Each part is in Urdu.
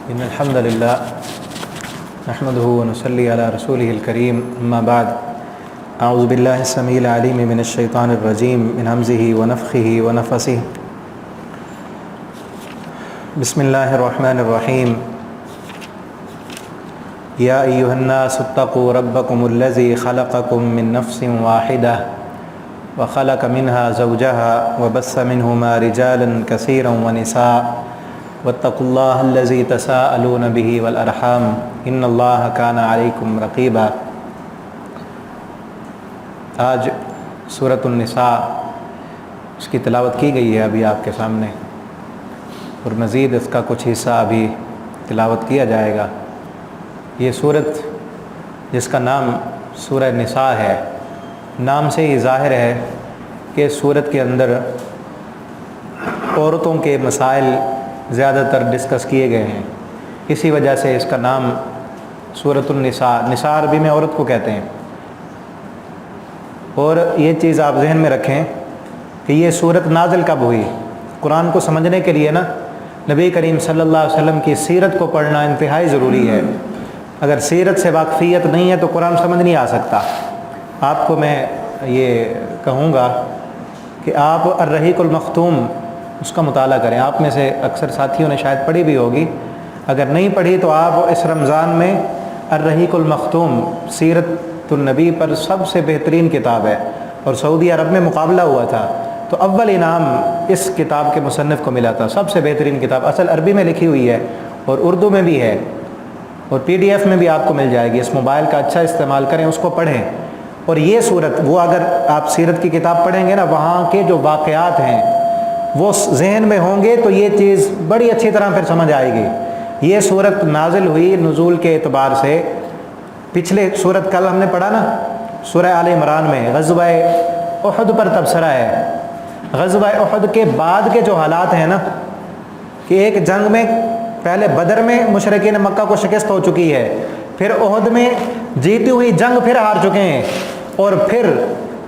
إن الحمد لله نحمده ونصلي على رسوله الكريم أما بعد أعوذ بالله السميع العليم من الشيطان الرجيم من همزه ونفخه ونفثه بسم الله الرحمن الرحيم يا أيها الناس اتقوا ربكم الذي خلقكم من نفس واحدة وخلق منها زوجها وبث منهما رجالا كثيرا ونساء واتقوا الله الذي تساءلون به والأرحام إن الله كان عليكم رقيبا۔ آج سورۃ النساء اس کی تلاوت کی گئی ہے ابھی آپ کے سامنے، اور مزید اس کا کچھ حصہ ابھی تلاوت کیا جائے گا۔ یہ سورت جس کا نام سورہ نساء ہے، نام سے ہی ظاہر ہے کہ سورت کے اندر عورتوں کے مسائل زیادہ تر ڈسکس کیے گئے ہیں، اسی وجہ سے اس کا نام سورۃ النساء، نساء عربی میں عورت کو کہتے ہیں۔ اور یہ چیز آپ ذہن میں رکھیں کہ یہ سورت نازل کب ہوئی۔ قرآن کو سمجھنے کے لیے نبی کریم صلی اللہ علیہ وسلم کی سیرت کو پڑھنا انتہائی ضروری ہے۔ اگر سیرت سے واقفیت نہیں ہے تو قرآن سمجھ نہیں آ سکتا۔ آپ کو میں یہ کہوں گا کہ آپ الرحیق المختوم اس کا مطالعہ کریں۔ آپ میں سے اکثر ساتھیوں نے شاید پڑھی بھی ہوگی، اگر نہیں پڑھی تو آپ اس رمضان میں الرحیق المختوم سیرت النبی پر سب سے بہترین کتاب ہے، اور سعودی عرب میں مقابلہ ہوا تھا تو اول انعام اس کتاب کے مصنف کو ملا تھا۔ سب سے بہترین کتاب اصل عربی میں لکھی ہوئی ہے اور اردو میں بھی ہے، اور PDF میں بھی آپ کو مل جائے گی۔ اس موبائل کا اچھا استعمال کریں، اس کو پڑھیں۔ اور یہ صورت وہ اگر آپ سیرت کی کتاب پڑھیں گے وہاں کے جو واقعات ہیں وہ ذہن میں ہوں گے تو یہ چیز بڑی اچھی طرح پھر سمجھ آئے گی۔ یہ صورت نازل ہوئی نزول کے اعتبار سے، پچھلے صورت کل ہم نے پڑھا سورہ آل عمران میں غزوہ احد پر تبصرہ ہے۔ غزوہ احد کے بعد کے جو حالات ہیں کہ ایک جنگ میں پہلے بدر میں مشرکین مکہ کو شکست ہو چکی ہے، پھر احد میں جیتی ہوئی جنگ پھر ہار چکے ہیں، اور پھر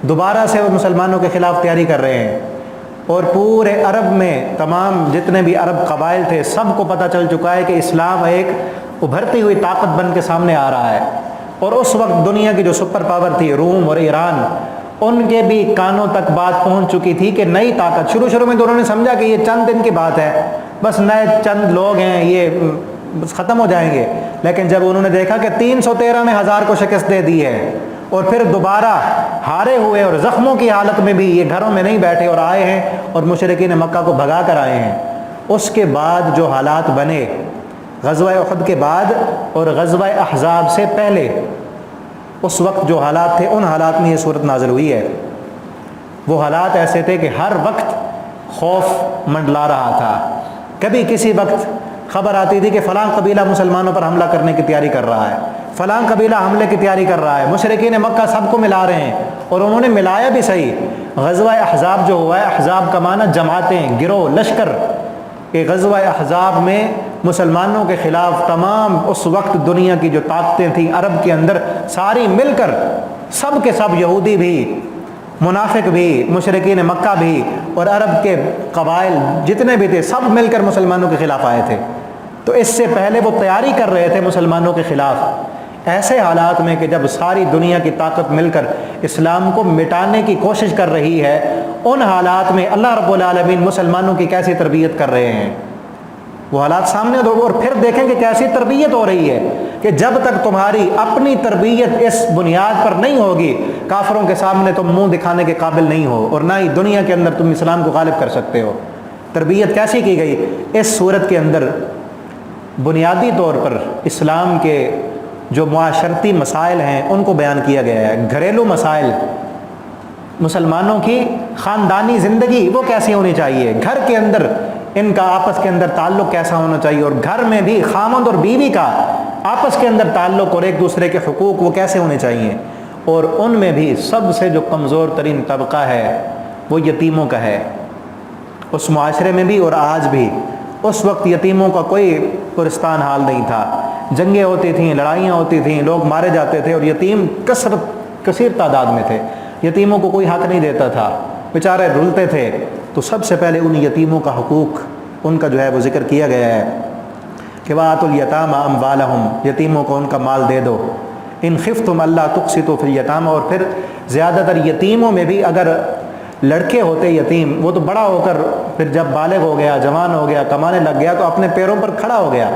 دوبارہ سے وہ مسلمانوں کے خلاف تیاری کر رہے ہیں، اور پورے عرب میں تمام جتنے بھی عرب قبائل تھے سب کو پتہ چل چکا ہے کہ اسلام ایک ابھرتی ہوئی طاقت بن کے سامنے آ رہا ہے۔ اور اس وقت دنیا کی جو سپر پاور تھی روم اور ایران، ان کے بھی کانوں تک بات پہنچ چکی تھی کہ نئی طاقت۔ شروع میں تو انہوں نے سمجھا کہ یہ چند دن کی بات ہے، بس نئے چند لوگ ہیں، یہ ختم ہو جائیں گے، لیکن جب انہوں نے دیکھا کہ 313 نے 1000 کو شکست دے دی ہے، اور پھر دوبارہ ہارے ہوئے اور زخموں کی حالت میں بھی یہ گھروں میں نہیں بیٹھے اور آئے ہیں اور مشرکین مکہ کو بھگا کر آئے ہیں، اس کے بعد جو حالات بنے غزوہ احد کے بعد اور غزوہ احزاب سے پہلے، اس وقت جو حالات تھے ان حالات میں یہ صورت نازل ہوئی ہے۔ وہ حالات ایسے تھے کہ ہر وقت خوف منڈلا رہا تھا۔ کبھی کسی وقت خبر آتی تھی کہ فلاں قبیلہ مسلمانوں پر حملہ کرنے کی تیاری کر رہا ہے، فلاں قبیلہ حملے کی تیاری کر رہا ہے، مشرکین مکہ سب کو ملا رہے ہیں، اور انہوں نے ملایا بھی صحیح۔ غزوہ احزاب جو ہوا ہے، احزاب کا معنی جماعتیں، گروہ، لشکر، کہ غزوہ احزاب میں مسلمانوں کے خلاف تمام اس وقت دنیا کی جو طاقتیں تھیں عرب کے اندر ساری مل کر، سب کے سب یہودی بھی، منافق بھی، مشرکین مکہ بھی، اور عرب کے قبائل جتنے بھی تھے سب مل کر مسلمانوں کے خلاف آئے تھے۔ تو اس سے پہلے وہ تیاری کر رہے تھے مسلمانوں کے خلاف۔ ایسے حالات میں کہ جب ساری دنیا کی طاقت مل کر اسلام کو مٹانے کی کوشش کر رہی ہے، ان حالات میں اللہ رب العالمین مسلمانوں کی کیسی تربیت کر رہے ہیں، وہ حالات سامنے دو، اور پھر دیکھیں کہ کیسی تربیت ہو رہی ہے کہ جب تک تمہاری اپنی تربیت اس بنیاد پر نہیں ہوگی، کافروں کے سامنے تم منہ دکھانے کے قابل نہیں ہو، اور نہ ہی دنیا کے اندر تم اسلام کو غالب کر سکتے ہو۔ تربیت کیسی کی گئی؟ اس صورت کے اندر بنیادی طور پر اسلام کے جو معاشرتی مسائل ہیں ان کو بیان کیا گیا ہے۔ گھریلو مسائل، مسلمانوں کی خاندانی زندگی وہ کیسی ہونی چاہیے، گھر کے اندر ان کا آپس کے اندر تعلق کیسا ہونا چاہیے، اور گھر میں بھی خامند اور بیوی کا آپس کے اندر تعلق اور ایک دوسرے کے حقوق وہ کیسے ہونے چاہیے۔ اور ان میں بھی سب سے جو کمزور ترین طبقہ ہے وہ یتیموں کا ہے۔ اس معاشرے میں بھی اور آج بھی اس وقت یتیموں کا کوئی پرستان حال نہیں تھا۔ جنگیں ہوتی تھیں، لڑائیاں ہوتی تھیں، لوگ مارے جاتے تھے، اور یتیم کثیر تعداد میں تھے۔ یتیموں کو کوئی حق نہیں دیتا تھا، بیچارے رلتے تھے۔ تو سب سے پہلے ان یتیموں کا حقوق ان کا جو ہے وہ ذکر کیا گیا ہے کہ وآتوا الیتامی اموالہم، یتیموں کو ان کا مال دے دو، ان خفتم اللہ تقسطوا فی الیتامی، اور پھر زیادہ تر یتیموں میں بھی اگر لڑکے ہوتے یتیم، وہ تو بڑا ہو کر پھر جب بالغ ہو گیا، جوان ہو گیا، کمانے لگ گیا تو اپنے پیروں پر کھڑا ہو گیا،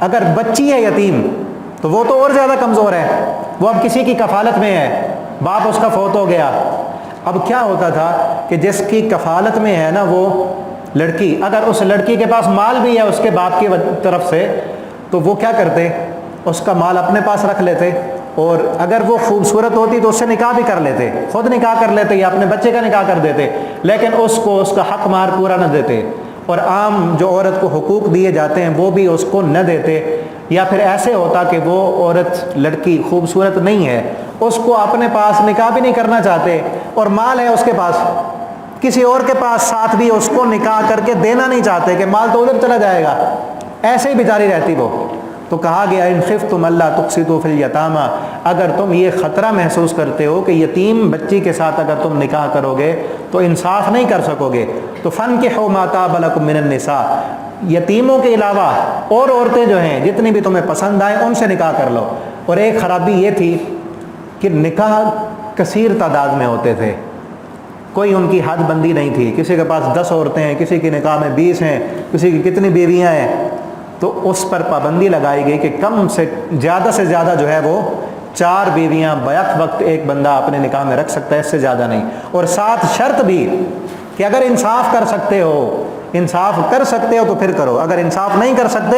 اگر بچی ہے یتیم تو وہ تو اور زیادہ کمزور ہے، وہ اب کسی کی کفالت میں ہے، باپ اس کا فوت ہو گیا۔ اب کیا ہوتا تھا کہ جس کی کفالت میں ہے نا وہ لڑکی، اگر اس لڑکی کے پاس مال بھی ہے اس کے باپ کی طرف سے تو وہ کیا کرتے، اس کا مال اپنے پاس رکھ لیتے، اور اگر وہ خوبصورت ہوتی تو اس سے نکاح بھی کر لیتے، خود نکاح کر لیتے یا اپنے بچے کا نکاح کر دیتے، لیکن اس کو اس کا حق مہر پورا نہ دیتے، اور عام جو عورت کو حقوق دیے جاتے ہیں وہ بھی اس کو نہ دیتے، یا پھر ایسے ہوتا کہ وہ عورت لڑکی خوبصورت نہیں ہے، اس کو اپنے پاس نکاح بھی نہیں کرنا چاہتے، اور مال ہے اس کے پاس، کسی اور کے پاس ساتھ بھی اس کو نکاح کر کے دینا نہیں چاہتے کہ مال تو ادھر چلا جائے گا، ایسے ہی بیچاری رہتی وہ۔ تو کہا گیا ان خفتم اللہ تقسطوا فی الیتامی، اگر تم یہ خطرہ محسوس کرتے ہو کہ یتیم بچی کے ساتھ اگر تم نکاح کرو گے تو انصاف نہیں کر سکو گے، تو فانکحوا ما طاب لکم من النساء، یتیموں کے علاوہ اور عورتیں جو ہیں جتنی بھی تمہیں پسند آئیں ان سے نکاح کر لو۔ اور ایک خرابی یہ تھی کہ نکاح کثیر تعداد میں ہوتے تھے، کوئی ان کی حد بندی نہیں تھی، کسی کے پاس 10 عورتیں ہیں، کسی کے نکاح میں 20 ہیں، کسی کی کتنی بیویاں ہیں، تو اس پر پابندی لگائی گئی کہ کم سے زیادہ جو ہے وہ 4 بیویاں بیک وقت ایک بندہ اپنے نکاح میں رکھ سکتا ہے، اس سے زیادہ نہیں، اور ساتھ شرط بھی کہ اگر انصاف کر سکتے ہو تو پھر کرو، اگر انصاف نہیں کر سکتے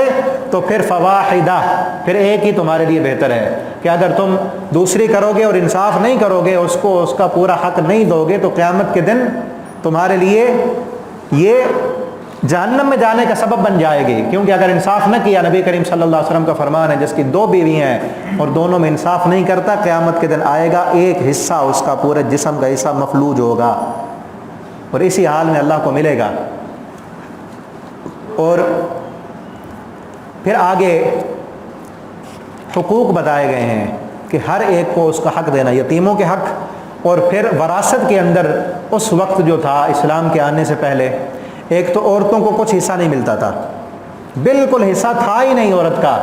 تو پھر فواحدہ، پھر ایک ہی تمہارے لیے بہتر ہے، کہ اگر تم دوسری کرو گے اور انصاف نہیں کرو گے، اس کو اس کا پورا حق نہیں دو گے، تو قیامت کے دن تمہارے لیے یہ جہنم میں جانے کا سبب بن جائے گی، کیونکہ اگر انصاف نہ کیا، نبی کریم صلی اللہ علیہ وسلم کا فرمان ہے جس کی 2 بیویاں ہیں اور دونوں میں انصاف نہیں کرتا، قیامت کے دن آئے گا ایک حصہ اس کا پورے جسم کا حصہ مفلوج ہوگا اور اسی حال میں اللہ کو ملے گا۔ اور پھر آگے حقوق بتائے گئے ہیں کہ ہر ایک کو اس کا حق دینا، یتیموں کے حق، اور پھر وراثت کے اندر اس وقت جو تھا اسلام کے آنے سے پہلے، ایک تو عورتوں کو کچھ حصہ نہیں ملتا تھا، بالکل حصہ تھا ہی نہیں عورت کا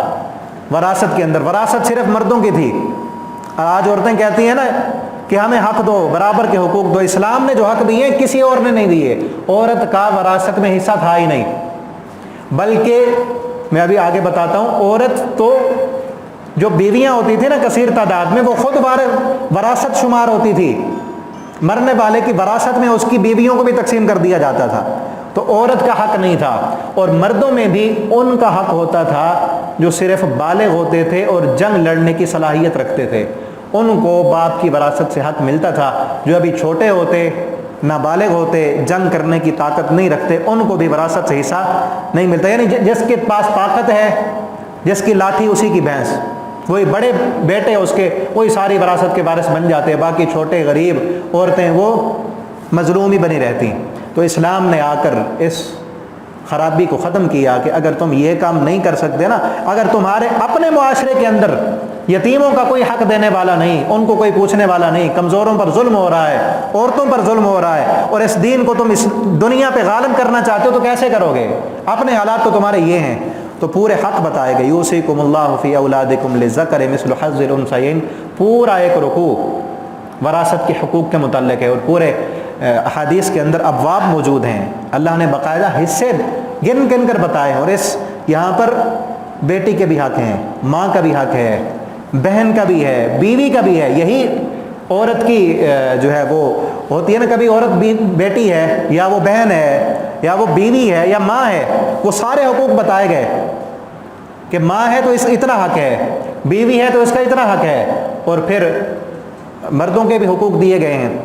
وراثت کے اندر، وراثت صرف مردوں کی تھی۔ آج عورتیں کہتی ہیں نا کہ ہمیں حق دو، برابر کے حقوق دو، اسلام نے جو حق دیے کسی اور نے نہیں دیے، عورت کا وراثت میں حصہ تھا ہی نہیں، بلکہ میں ابھی آگے بتاتا ہوں، عورت تو جو بیویاں ہوتی تھی نا کثیر تعداد میں، وہ خود وراثت شمار ہوتی تھی، مرنے والے کی وراثت میں اس کی بیویوں کو بھی تقسیم کر دیا جاتا تھا، تو عورت کا حق نہیں تھا۔ اور مردوں میں بھی ان کا حق ہوتا تھا جو صرف بالغ ہوتے تھے اور جنگ لڑنے کی صلاحیت رکھتے تھے، ان کو باپ کی وراثت سے حق ملتا تھا، جو ابھی چھوٹے ہوتے، نابالغ ہوتے، جنگ کرنے کی طاقت نہیں رکھتے، ان کو بھی وراثت سے حصہ نہیں ملتا، یعنی جس کے پاس طاقت ہے، جس کی لاٹھی اسی کی بھینس، وہی بڑے بیٹے اس کے، وہی ساری وراثت کے وارث بن جاتے ہیں، باقی چھوٹے غریب عورتیں وہ مظلوم ہی بنی رہتی۔ تو اسلام نے آ کر اس خرابی کو ختم کیا کہ اگر تم یہ کام نہیں کر سکتے نا، اگر تمہارے اپنے معاشرے کے اندر یتیموں کا کوئی حق دینے والا نہیں، ان کو کوئی پوچھنے والا نہیں، کمزوروں پر ظلم ہو رہا ہے، عورتوں پر ظلم ہو رہا ہے، اور اس دین کو تم اس دنیا پہ غالب کرنا چاہتے ہو تو کیسے کرو گے؟ اپنے حالات تو تمہارے یہ ہیں۔ تو پورے حق بتائے گئے، یوصیکم اللہ فی اولادکم للذکر مثل حظ الانثیین، پورا ایک رکوع وراثت کے حقوق کے متعلق ہے، اور پورے احادیث کے اندر ابواب موجود ہیں، اللہ نے باقاعدہ حصے گن گن کر بتائے ہیں، اور یہاں پر بیٹی کے بھی حق ہیں، ماں کا بھی حق ہے، بہن کا بھی ہے، بیوی کا بھی ہے۔ یہی عورت کی جو ہے وہ ہوتی ہے نا، کبھی عورت بیٹی ہے یا وہ بہن ہے یا وہ بیوی ہے یا ماں ہے، وہ سارے حقوق بتائے گئے کہ ماں ہے تو اس کا اتنا حق ہے، بیوی ہے تو اس کا اتنا حق ہے، اور پھر مردوں کے بھی حقوق دیے گئے ہیں۔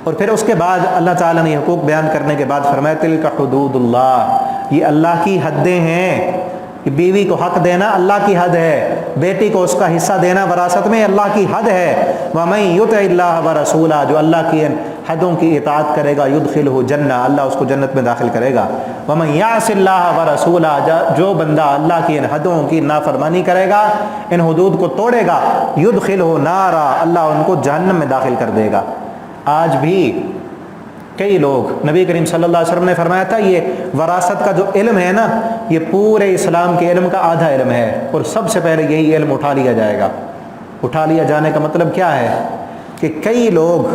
اور پھر اس کے بعد اللہ تعالیٰ نے حقوق بیان کرنے کے بعد فرمایا تلک حدود اللہ، یہ اللہ کی حدیں ہیں، کہ بیوی کو حق دینا اللہ کی حد ہے، بیٹی کو اس کا حصہ دینا وراثت میں اللہ کی حد ہے۔ وَمَن يُطِعِ اللَّهَ وَرَسُولَهُ، جو اللہ کی حدوں کی اطاعت کرے گا، يُدْخِلْهُ جنہ، اللہ اس کو جنت میں داخل کرے گا۔ وَمَن يَعْصِ اللَّهَ وَرَسُولَهُ، جو بندہ اللہ کی ان حدوں کی نافرمانی کرے گا، ان حدود کو توڑے گا، يُدْخِلْهُ نارا، اللہ ان کو جہنم میں داخل کر دے گا۔ آج بھی کئی لوگ، نبی کریم صلی اللہ علیہ وسلم نے فرمایا تھا یہ وراثت کا جو علم ہے نا، یہ پورے اسلام کے علم کا آدھا علم ہے، اور سب سے پہلے یہی علم اٹھا لیا جائے گا۔ اٹھا لیا جانے کا مطلب کیا ہے کہ کئی لوگ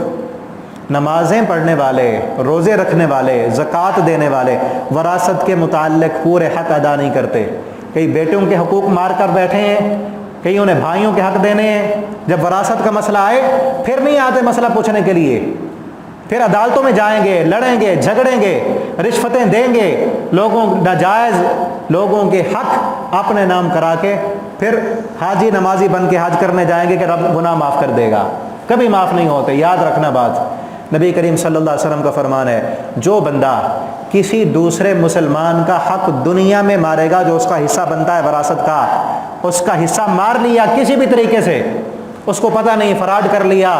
نمازیں پڑھنے والے، روزے رکھنے والے، زکوٰۃ دینے والے، وراثت کے متعلق پورے حق ادا نہیں کرتے۔ کئی بیٹوں کے حقوق مار کر بیٹھے ہیں، کئی انہیں بھائیوں کے حق دینے ہیں، جب وراثت کا مسئلہ آئے پھر نہیں آتے مسئلہ پوچھنے کے لیے، پھر عدالتوں میں جائیں گے، لڑیں گے، جھگڑیں گے، رشوتیں دیں گے، لوگوں ناجائز لوگوں کے حق اپنے نام کرا کے پھر حاجی نمازی بن کے حج کرنے جائیں گے کہ رب گناہ معاف کر دے گا۔ کبھی معاف نہیں ہوتے، یاد رکھنا بات۔ نبی کریم صلی اللہ علیہ وسلم کا فرمان ہے، جو بندہ کسی دوسرے مسلمان کا حق دنیا میں مارے گا، جو اس کا حصہ بنتا ہے وراثت کا، اس کا حصہ مار لیا کسی بھی طریقے سے، اس کو پتہ نہیں، فراڈ کر لیا،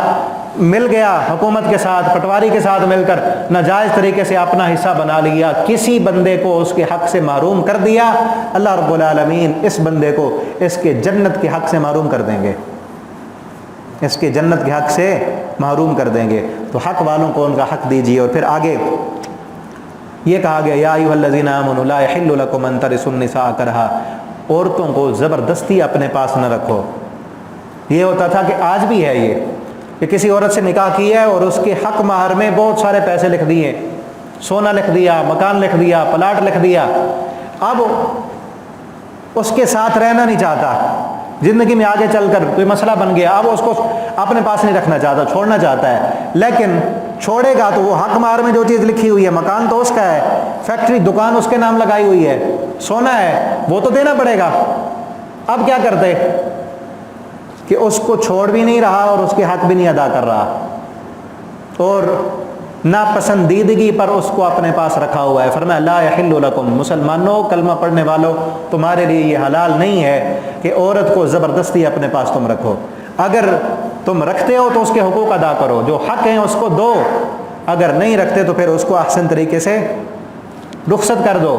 مل گیا حکومت کے ساتھ، پٹواری کے ساتھ مل کر ناجائز طریقے سے اپنا حصہ بنا لیا، کسی بندے کو اس کے حق سے محروم کر دیا، اللہ رب العالمین اس بندے کو اس کے جنت کے حق سے محروم کر دیں گے، اس کے جنت کے حق سے محروم کر دیں گے۔ تو حق والوں کو ان کا حق دیجیے۔ اور پھر آگے یہ کہا گیا، یا ایھا الذین آمنوا لا یحل لکم ان ترثوا النساء کرہا، عورتوں کو زبردستی اپنے پاس نہ رکھو۔ یہ ہوتا تھا کہ آج بھی ہے یہ کہ کسی عورت سے نکاح کیا ہے اور اس کے حق مہر میں بہت سارے پیسے لکھ دیے، سونا لکھ دیا، مکان لکھ دیا، پلاٹ لکھ دیا، اب اس کے ساتھ رہنا نہیں چاہتا، زندگی میں آگے چل کر کوئی مسئلہ بن گیا، اب اس کو اپنے پاس نہیں رکھنا چاہتا، چھوڑنا چاہتا ہے، لیکن چھوڑے گا تو وہ حق مہر میں جو چیز لکھی ہوئی ہے، مکان تو اس کا ہے، فیکٹری دکان اس کے نام لگائی ہوئی ہے، سونا ہے، وہ تو دینا پڑے گا۔ اب کیا کرتے کہ اس کو چھوڑ بھی نہیں رہا اور اس کے حق بھی نہیں ادا کر رہا، اور ناپسندیدگی پر اس کو اپنے پاس رکھا ہوا ہے۔ فرمایا لا یحل لکم، مسلمانوں، کلمہ پڑھنے والوں، تمہارے لیے یہ حلال نہیں ہے کہ عورت کو زبردستی اپنے پاس تم رکھو۔ اگر تم رکھتے ہو تو اس کے حقوق ادا کرو، جو حق ہیں اس کو دو، اگر نہیں رکھتے تو پھر اس کو احسن طریقے سے رخصت کر دو۔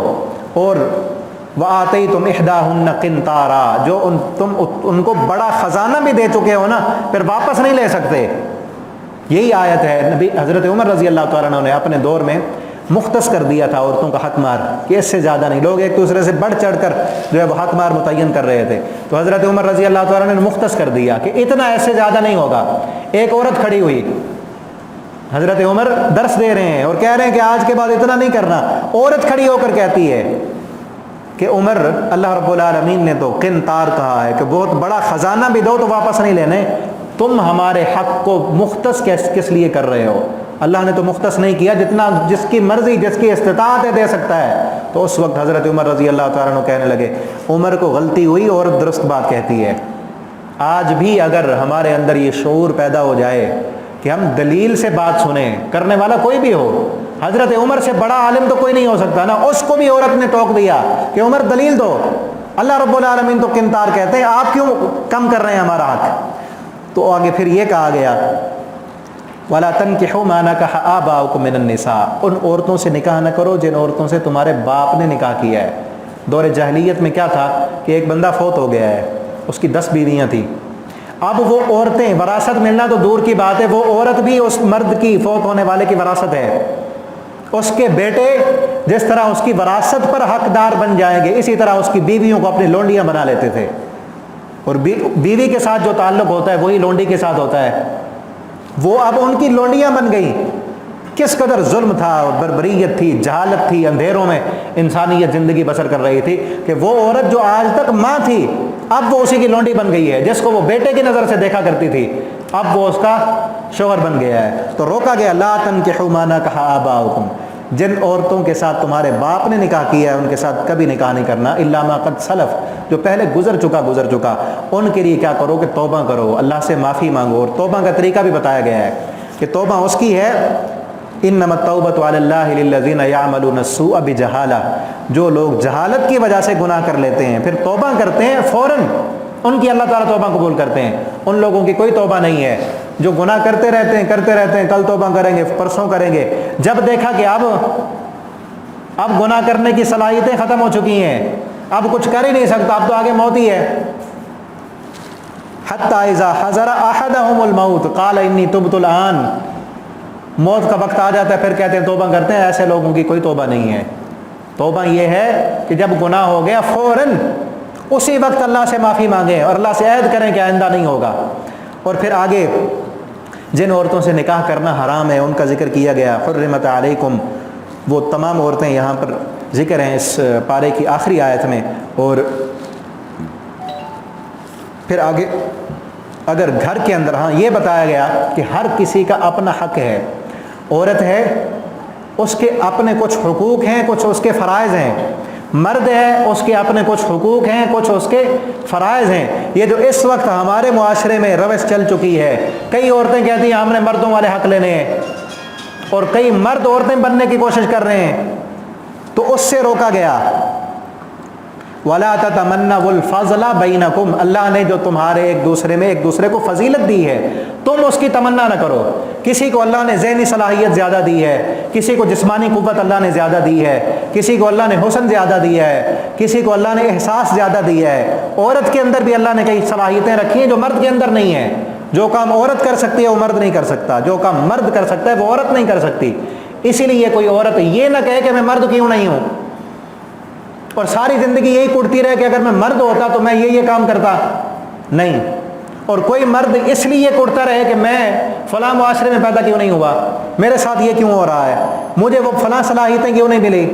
اور وآتیتم احداہن قنطارا، جو تم ان کو بڑا خزانہ بھی دے چکے ہو نا، پھر واپس نہیں لے سکتے۔ یہی آیت ہے، نبی حضرت عمر رضی اللہ تعالیٰ عنہ نے اپنے دور میں مختص کر دیا تھا عورتوں کا حق مہر کہ اس سے زیادہ نہیں، لوگ ایک دوسرے سے بڑھ چڑھ کر جو ہے وہ حق مہر متعین کر رہے تھے، تو حضرت عمر رضی اللہ تعالیٰ نے مختص کر دیا کہ اتنا ایسے زیادہ نہیں ہوگا۔ ایک عورت کھڑی ہوئی، حضرت عمر درس دے رہے ہیں اور کہہ رہے ہیں کہ آج کے بعد اتنا نہیں کرنا، عورت کھڑی ہو کر کہتی ہے کہ عمر، اللہ رب العالمین نے تو قنطار کہا ہے کہ بہت بڑا خزانہ بھی دو تو واپس نہیں لینے، تم ہمارے حق کو مختص کس لیے کر رہے ہو؟ اللہ نے تو مختص نہیں کیا، جتنا جس کی مرضی، جس کی استطاعت ہے دے سکتا ہے۔ تو اس وقت حضرت عمر رضی اللہ تعالیٰ عنہ کہنے لگے، عمر کو غلطی ہوئی اور درست بات کہتی ہے۔ آج بھی اگر ہمارے اندر یہ شعور پیدا ہو جائے کہ ہم دلیل سے بات سنیں، کرنے والا کوئی بھی ہو، حضرت عمر سے بڑا عالم تو کوئی نہیں ہو سکتا نا، اس کو بھی عورت نے ٹوک دیا کہ عمر دلیل دو، اللہ رب العالمین تو قنطار کہتے ہیں، آپ کیوں کم کر رہے ہیں ہمارا حق؟ تو آگے پھر یہ کہا گیا وَلَا تَنْكِحُوا مَا نَكَحَ آبَاؤُكُم مِّنَ النِّسَاءِ، ان عورتوں سے نکاح نہ کرو جن عورتوں سے تمہارے باپ نے نکاح کیا ہے۔ دور جاہلیت میں کیا تھا کہ ایک بندہ فوت ہو گیا ہے، اس کی 10 بیویاں تھیں، اب وہ عورتیں، وراثت ملنا تو دور کی بات ہے، وہ عورت بھی اس مرد کی، فوت ہونے والے کی وراثت ہے، اس کے بیٹے جس طرح اس کی وراثت پر حقدار بن جائیں گے، اسی طرح اس کی بیویوں کو اپنی لونڈیاں بنا لیتے تھے، اور بیوی کے ساتھ جو تعلق ہوتا ہے وہی لونڈی کے ساتھ ہوتا ہے، وہ اب ان کی لونڈیاں بن گئی۔ کس قدر ظلم تھا، بربریت تھی، جہالت تھی، اندھیروں میں انسانیت زندگی بسر کر رہی تھی کہ وہ عورت جو آج تک ماں تھی اب وہ اسی کی لونڈی بن گئی ہے، جس کو وہ بیٹے کی نظر سے دیکھا کرتی تھی اب وہ اس کا شوہر بن گیا ہے۔ تو روکا گیا لا تنکحوا ما نکح آباؤکم، جن عورتوں کے ساتھ تمہارے باپ نے نکاح کیا ہے ان کے ساتھ کبھی نکاح نہیں کرنا، الا ما قد سلف، جو پہلے گزر چکا ان کے لیے کیا کرو کہ توبہ کرو، اللہ سے معافی مانگو، اور توبہ کا طریقہ بھی بتایا گیا ہے کہ توبہ اس کی ہے انما التوبۃ علی اللہ للذین یعملون السوء بجہالہ، جو لوگ جہالت کی وجہ سے گناہ کر لیتے ہیں پھر توبہ کرتے ہیں فوراً، ان کی اللہ تعالیٰ توبہ قبول کرتے ہیں، ان لوگوں کی کوئی توبہ نہیں ہے جو گناہ کرتے رہتے ہیں، کل توبہ کریں گے، پرسوں کریں گے، جب دیکھا کہ اب گناہ کرنے کی صلاحیتیں ختم ہو چکی ہیں، اب کچھ کر ہی نہیں سکتا، اب تو آگے موت ہی ہے۔ حتی اذا حضر احدهم الموت قال انی تبت الآن، موت کا وقت آ جاتا ہے پھر کہتے ہیں توبہ کرتے ہیں، ایسے لوگوں کی کوئی توبہ نہیں ہے۔ توبہ یہ ہے کہ جب گناہ ہو گیا فوراً اسی وقت اللہ سے معافی مانگیں اور اللہ سے عہد کریں کہ آئندہ نہیں ہوگا۔ اور پھر آگے جن عورتوں سے نکاح کرنا حرام ہے ان کا ذکر کیا گیا، حرمت علیکم، وہ تمام عورتیں یہاں پر ذکر ہیں اس پارے کی آخری آیت میں۔ اور پھر آگے اگر گھر کے اندر، ہاں یہ بتایا گیا کہ ہر کسی کا اپنا حق ہے، عورت ہے اس کے اپنے کچھ حقوق ہیں، کچھ اس کے فرائض ہیں، مرد ہے اس کے اپنے کچھ حقوق ہیں، کچھ اس کے فرائض ہیں۔ یہ جو اس وقت ہمارے معاشرے میں روش چل چکی ہے، کئی عورتیں کہتی ہیں ہم نے مردوں والے حق لینے ہیں، اور کئی مرد عورتیں بننے کی کوشش کر رہے ہیں، تو اس سے روکا گیا۔ وَلَا تَتَمَنَّوُا الْفَضْلَ بَيْنَكُمْ، اللہ نے جو تمہارے ایک دوسرے میں ایک دوسرے کو فضیلت دی ہے تم اس کی تمنا نہ کرو۔ کسی کو اللہ نے ذہنی صلاحیت زیادہ دی ہے، کسی کو جسمانی قوت اللہ نے زیادہ دی ہے، کسی کو اللہ نے حسن زیادہ دیا ہے، کسی کو اللہ نے احساس زیادہ دیا ہے۔ عورت کے اندر بھی اللہ نے کئی صلاحیتیں رکھی ہیں جو مرد کے اندر نہیں ہیں۔ جو کام عورت کر سکتی ہے وہ مرد نہیں کر سکتا، جو کام مرد کر سکتا ہے وہ عورت نہیں کر سکتی۔ اسی لیے کوئی عورت یہ نہ کہے کہ میں مرد کیوں نہیں ہوں، اور ساری زندگی یہی کوڑتی رہے کہ اگر میں مرد ہوتا تو میں یہ کام کرتا نہیں۔ اور کوئی مرد اس لیے کوڑتا رہے کہ میں فلاں معاشرے میں پیدا کیوں نہیں ہوا، میرے ساتھ یہ کیوں ہو رہا ہے، مجھے وہ فلاں صلاحیتیں کیوں نہیں ملی۔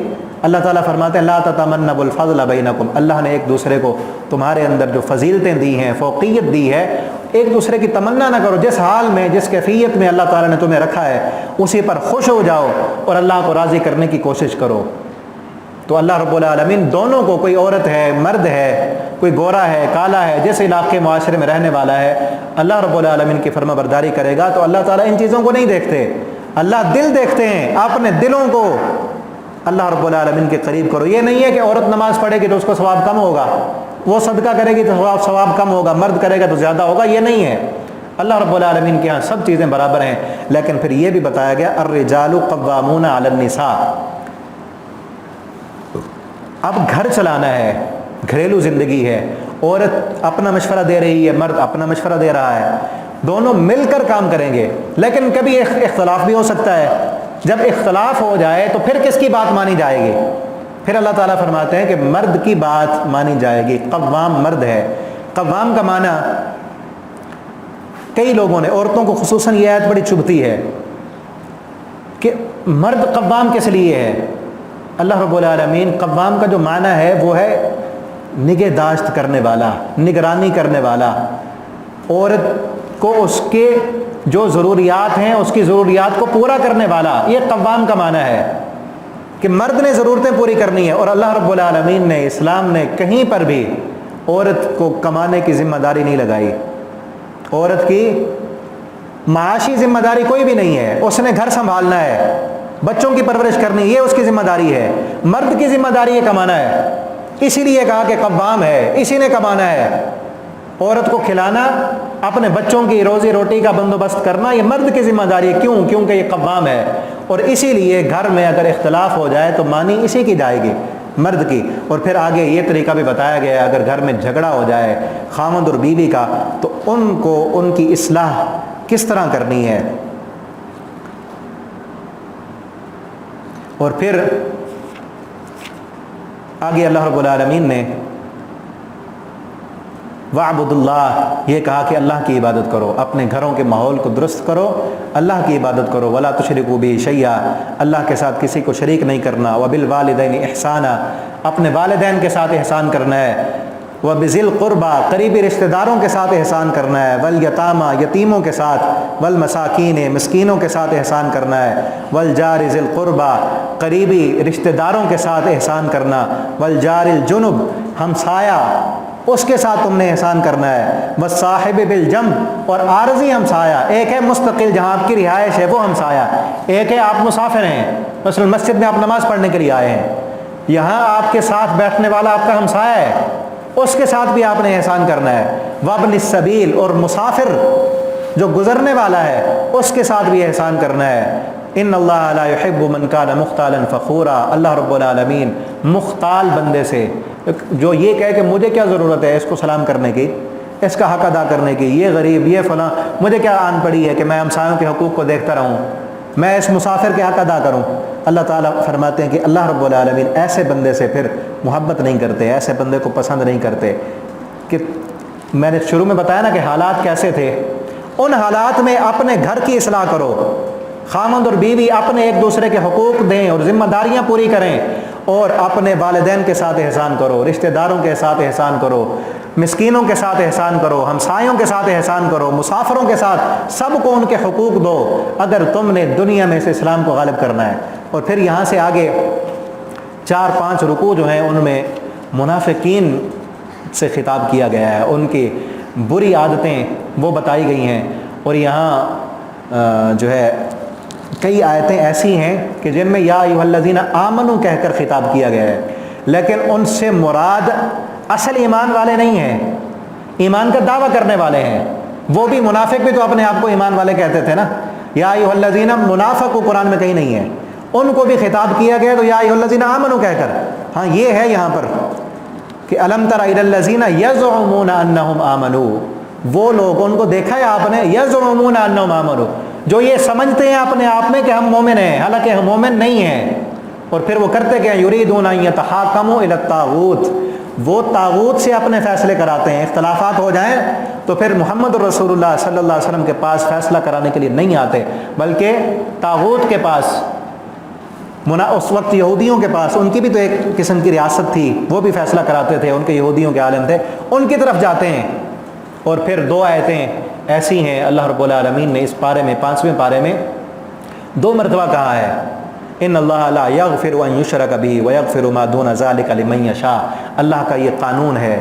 اللہ تعالیٰ فرماتے ہیں لا تتمنوا الفضل بینکم، اللہ نے ایک دوسرے کو تمہارے اندر جو فضیلتیں دی ہیں، فوقیت دی ہے، ایک دوسرے کی تمنا نہ کرو۔ جس حال میں، جس کیفیت میں اللہ تعالیٰ نے تمہیں رکھا ہے اسی پر خوش ہو جاؤ اور اللہ کو راضی کرنے کی کوشش کرو۔ تو اللہ رب العالمین دونوں کو، کوئی عورت ہے، مرد ہے، کوئی گورا ہے، کالا ہے، جس علاقے معاشرے میں رہنے والا ہے، اللہ رب العالمین کی فرما برداری کرے گا تو اللہ تعالیٰ ان چیزوں کو نہیں دیکھتے، اللہ دل دیکھتے ہیں۔ اپنے دلوں کو اللہ رب العالمین کے قریب کرو۔ یہ نہیں ہے کہ عورت نماز پڑھے گی تو اس کو ثواب کم ہوگا، وہ صدقہ کرے گی تو ثواب کم ہوگا، مرد کرے گا تو زیادہ ہوگا، یہ نہیں ہے۔ اللہ رب العالمین کے ہاں سب چیزیں برابر ہیں۔ لیکن پھر یہ بھی بتایا گیا الرجال قوامون علی النساء، اب گھر چلانا ہے، گھریلو زندگی ہے، عورت اپنا مشورہ دے رہی ہے، مرد اپنا مشورہ دے رہا ہے، دونوں مل کر کام کریں گے۔ لیکن کبھی اختلاف بھی ہو سکتا ہے، جب اختلاف ہو جائے تو پھر کس کی بات مانی جائے گی؟ پھر اللہ تعالیٰ فرماتے ہیں کہ مرد کی بات مانی جائے گی، قوام مرد ہے۔ قوام کا معنی کئی لوگوں نے، عورتوں کو خصوصاً یہ آیت بڑی چبھتی ہے کہ مرد قوام کس لیے ہے۔ اللہ رب العالمین قوام کا جو معنی ہے وہ ہے نگہداشت کرنے والا، نگرانی کرنے والا، عورت کو اس کے جو ضروریات ہیں اس کی ضروریات کو پورا کرنے والا، یہ قوام کا معنی ہے کہ مرد نے ضرورتیں پوری کرنی ہے۔ اور اللہ رب العالمین نے، اسلام نے کہیں پر بھی عورت کو کمانے کی ذمہ داری نہیں لگائی، عورت کی معاشی ذمہ داری کوئی بھی نہیں ہے، اس نے گھر سنبھالنا ہے، بچوں کی پرورش کرنی، یہ اس کی ذمہ داری ہے۔ مرد کی ذمہ داری یہ کمانا ہے، اسی لیے کہا کہ قوام ہے، اسی نے کمانا ہے۔ عورت کو کھلانا، اپنے بچوں کی روزی روٹی کا بندوبست کرنا، یہ مرد کی ذمہ داری ہے۔ کیوں؟ کیونکہ یہ قوام ہے، اور اسی لیے گھر میں اگر اختلاف ہو جائے تو مانی اسی کی جائے گی، مرد کی۔ اور پھر آگے یہ طریقہ بھی بتایا گیا ہے اگر گھر میں جھگڑا ہو جائے خاوند اور بیوی کا تو ان کو ان کی اصلاح کس طرح کرنی ہے۔ اور پھر آگے اللہ رب العالمین نے وَاعْبُدُ اللَّهَ یہ کہا کہ اللہ کی عبادت کرو، اپنے گھروں کے ماحول کو درست کرو، اللہ کی عبادت کرو۔ وَلَا تُشْرِكُوا بِهِ شَيْئًا، اللہ کے ساتھ کسی کو شریک نہیں کرنا۔ وَبِالْوَالِدَيْنِ إِحْسَانًا، اپنے والدین کے ساتھ احسان کرنا ہے۔ وَبِذِي الْقُرْبَى، قریبی رشتہ داروں کے ساتھ احسان کرنا ہے۔ وَالْيَتَامَى، یتیموں کے ساتھ۔ وَالْمَسَاكِينِ، مسکینوں کے ساتھ احسان کرنا ہے۔ وَالْجَارِ ذِي الْقُرْبَى، قریبی رشتہ داروں کے ساتھ احسان کرنا۔ وَالْجَارِ الْجُنُبِ، ہمسایہ، اس کے ساتھ تم نے احسان کرنا ہے۔ وَالصَّاحِبِ بِالْجَنْبِ، اور عارضی ہمسایہ، ایک ہے مستقل جہاں آپ کی رہائش ہے وہ ہمسایہ، ایک ہے آپ مسافر ہیں، مثلا مسجد میں آپ نماز پڑھنے کے لیے آئے ہیں، یہاں آپ کے ساتھ بیٹھنے والا آپ کا ہمسایہ ہے، اس کے ساتھ بھی آپ نے احسان کرنا ہے۔ وابن السبیل، اور مسافر جو گزرنے والا ہے اس کے ساتھ بھی احسان کرنا ہے۔ ان اللہ لا يحب من كان مختالا فخورا، اللہ رب العالمین مختال بندے سے، جو یہ کہے کہ مجھے کیا ضرورت ہے اس کو سلام کرنے کی، اس کا حق ادا کرنے کی، یہ غریب، یہ فلاں، مجھے کیا آن پڑی ہے کہ میں ہمسایوں کے حقوق کو دیکھتا رہوں، میں اس مسافر کے حق ادا کروں؟ اللہ تعالیٰ فرماتے ہیں کہ اللہ رب العالمین ایسے بندے سے پھر محبت نہیں کرتے، ایسے بندے کو پسند نہیں کرتے۔ کہ میں نے شروع میں بتایا نا کہ حالات کیسے تھے، ان حالات میں اپنے گھر کی اصلاح کرو، خامند اور بیوی اپنے ایک دوسرے کے حقوق دیں اور ذمہ داریاں پوری کریں، اور اپنے والدین کے ساتھ احسان کرو، رشتہ داروں کے ساتھ احسان کرو، مسکینوں کے ساتھ احسان کرو، ہمسایوں کے ساتھ احسان کرو، مسافروں کے ساتھ، سب کو ان کے حقوق دو اگر تم نے دنیا میں سے اسلام کو غالب کرنا ہے۔ اور پھر یہاں سے آگے 4-5 رکوع جو ہیں ان میں منافقین سے خطاب کیا گیا ہے، ان کی بری عادتیں وہ بتائی گئی ہیں، اور یہاں جو ہے کئی آیتیں ایسی ہیں کہ جن میں یا ایھا الذین آمنوا کہہ کر خطاب کیا گیا ہے، لیکن ان سے مراد اصل ایمان والے نہیں ہیں، ایمان کا دعویٰ کرنے والے ہیں۔ وہ بھی منافق بھی تو اپنے آپ کو ایمان والے کہتے تھے نا، یا ایھا الذین، منافق کو قرآن میں کہیں نہیں ہے، ان کو بھی خطاب کیا گیا تو یا ایھا الذین آمنوا کہہ کر۔ ہاں یہ ہے یہاں پر کہ الم تر الی الذین یزعمون انہم آمنوا، وہ لوگ، ان کو دیکھا ہے آپ نے، یزعمون انہم آمنوا، جو یہ سمجھتے ہیں اپنے آپ میں کہ ہم مومن ہیں، حالانکہ ہم مومن نہیں ہیں، اور پھر وہ کرتے کہ یریدون ان یتحاکموا الی الطاغوت، وہ طاغوت سے اپنے فیصلے کراتے ہیں۔ اختلافات ہو جائیں تو پھر محمد رسول اللہ صلی اللہ علیہ وسلم کے پاس فیصلہ کرانے کے لیے نہیں آتے، بلکہ طاغوت کے پاس، اس وقت یہودیوں کے پاس، ان کی بھی تو ایک قسم کی ریاست تھی، وہ بھی فیصلہ کراتے تھے، ان کے یہودیوں کے عالم تھے، ان کی طرف جاتے ہیں۔ اور پھر 2 آیتیں ایسی ہیں اللہ رب العالمین نے اس پارے میں، 5ویں پارے میں 2 مرتبہ کہا ہے، ان اللہ لا یغفر ان یشرک بہ ویغفر ما دون ذلک لمن یشاء۔ اللہ کا یہ قانون ہے،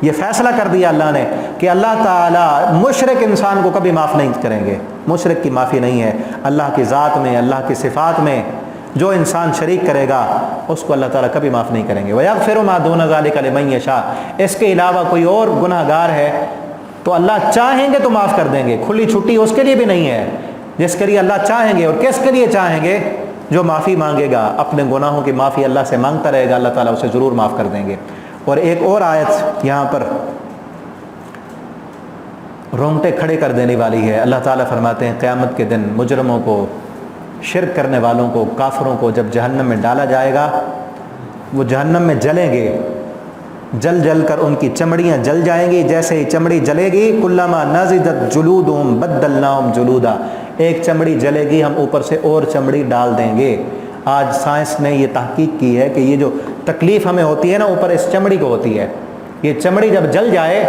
یہ فیصلہ کر دیا اللہ نے کہ اللہ تعالیٰ مشرک انسان کو کبھی معاف نہیں کریں گے، مشرک کی معافی نہیں ہے۔ اللہ کی ذات میں، اللہ کی صفات میں جو انسان شریک کرے گا اس کو اللہ تعالیٰ کبھی معاف نہیں کریں گے۔ وَيَغْفِرُ مَا دُونَ ذَلِكَ لِمَن يَشَاءُ، اس کے علاوہ کوئی اور گناہ گار ہے تو اللہ چاہیں گے تو معاف کر دیں گے، کھلی چھٹی اس کے لیے بھی نہیں ہے، جس کے لیے اللہ چاہیں گے۔ اور کس کے لیے چاہیں گے؟ جو معافی مانگے گا، اپنے گناہوں کی معافی اللہ سے مانگتا رہے گا، اللہ تعالیٰ اسے ضرور معاف کر دیں گے۔ اور ایک اور آیت یہاں پر رونگٹے کھڑے کر دینے والی ہے، اللہ تعالیٰ فرماتے ہیں قیامت کے دن مجرموں کو، شرک کرنے والوں کو، کافروں کو جب جہنم میں ڈالا جائے گا، وہ جہنم میں جلیں گے، جل جل کر ان کی چمڑیاں جل جائیں گی، جیسے ہی چمڑی جلے گی کلما نضجت جلودہم بدلناہم جلودا، ایک چمڑی جلے گی ہم اوپر سے اور چمڑی ڈال دیں گے۔ آج سائنس نے یہ تحقیق کی ہے کہ یہ جو تکلیف ہمیں ہوتی ہے نا اوپر اس چمڑی کو ہوتی ہے، یہ چمڑی جب جل جائے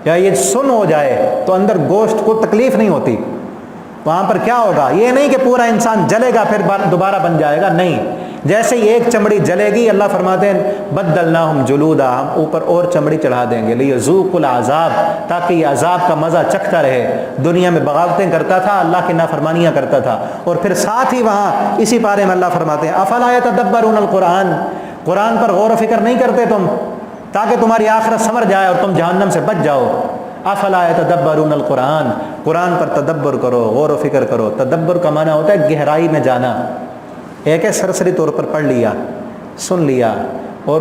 یا یہ سن ہو جائے تو اندر گوشت کو تکلیف نہیں ہوتی، وہاں پر کیا ہوگا؟ یہ نہیں کہ پورا انسان جلے گا پھر دوبارہ بن جائے گا، نہیں، جیسے ہی ایک چمڑی جلے گی اللہ فرماتے ہیں بدلناہم جلودا، ہم اوپر اور چمڑی چڑھا دیں گے، لیذوقوا العذاب، تاکہ یہ عذاب کا مزہ چکھتا رہے۔ دنیا میں بغاوتیں کرتا تھا، اللہ کی نافرمانیاں کرتا تھا، اور پھر ساتھ ہی وہاں اسی پارے میں اللہ فرماتے ہیں افلا یتدبرون القرآن، قرآن پر غور و فکر نہیں کرتے تم تاکہ تمہاری آخرت سنور جائے اور تم جہنم سے بچ جاؤ۔ افلا یتدبرون القرآن، قرآن پر تدبر کرو، غور و فکر کرو۔ تدبر کا معنی ہوتا ہے گہرائی میں جانا، ایک ہے سرسری طور پر پڑھ لیا، سن لیا، اور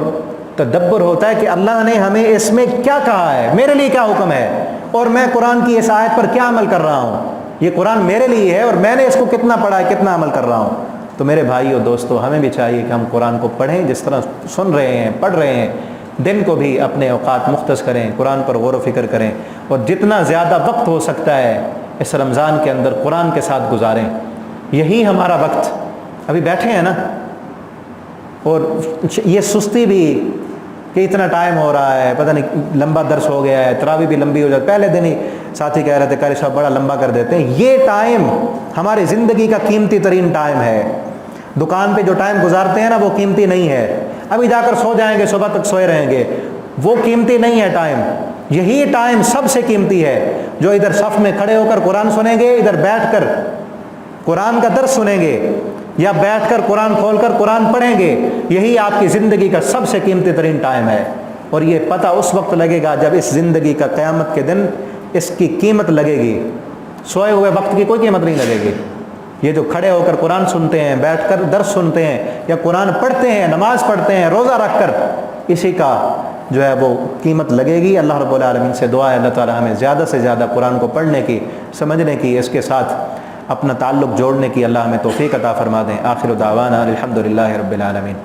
تدبر ہوتا ہے کہ اللہ نے ہمیں اس میں کیا کہا ہے، میرے لیے کیا حکم ہے، اور میں قرآن کی اس آیت پر کیا عمل کر رہا ہوں، یہ قرآن میرے لیے ہے اور میں نے اس کو کتنا پڑھا ہے، کتنا عمل کر رہا ہوں۔ تو میرے بھائیو دوستو، ہمیں بھی چاہیے کہ ہم قرآن کو پڑھیں، جس طرح سن رہے ہیں، پڑھ رہے ہیں، دن کو بھی اپنے اوقات مختص کریں، قرآن پر غور و فکر کریں، اور جتنا زیادہ وقت ہو سکتا ہے اس رمضان کے اندر قرآن کے ساتھ گزاریں۔ یہی ہمارا وقت، ابھی بیٹھے ہیں نا، اور یہ سستی بھی کہ اتنا ٹائم ہو رہا ہے، پتہ نہیں لمبا درس ہو گیا ہے، تراویح بھی لمبی ہو جاتی، پہلے دن ہی ساتھی کہہ رہے تھے قاری صاحب بڑا لمبا کر دیتے ہیں۔ یہ ٹائم ہماری زندگی کا قیمتی ترین ٹائم ہے۔ دکان پہ جو ٹائم گزارتے ہیں نا وہ قیمتی نہیں ہے، ابھی جا کر سو جائیں گے، صبح تک سوئے رہیں گے، وہ قیمتی نہیں ہے ٹائم۔ یہی ٹائم سب سے قیمتی ہے، جو ادھر صف میں کھڑے ہو کر قرآن سنیں گے، ادھر بیٹھ کر قرآن کا درس سنیں گے، یا بیٹھ کر قرآن کھول کر قرآن پڑھیں گے، یہی آپ کی زندگی کا سب سے قیمتی ترین ٹائم ہے۔ اور یہ پتہ اس وقت لگے گا جب اس زندگی کا قیامت کے دن اس کی قیمت لگے گی، سوئے ہوئے وقت کی کوئی قیمت نہیں لگے گی۔ یہ جو کھڑے ہو کر قرآن سنتے ہیں، بیٹھ کر درس سنتے ہیں، یا قرآن پڑھتے ہیں، نماز پڑھتے ہیں، روزہ رکھ کر، اسی کا جو ہے وہ قیمت لگے گی۔ اللہ رب العالمین سے دعا ہے اللہ تعالی ہمیں زیادہ سے زیادہ قرآن کو پڑھنے کی، سمجھنے کی، اس کے ساتھ اپنا تعلق جوڑنے کی اللہ ہمیں توفیق عطا فرما دیں۔ آخر دعوانا الحمدللہ رب العالمین۔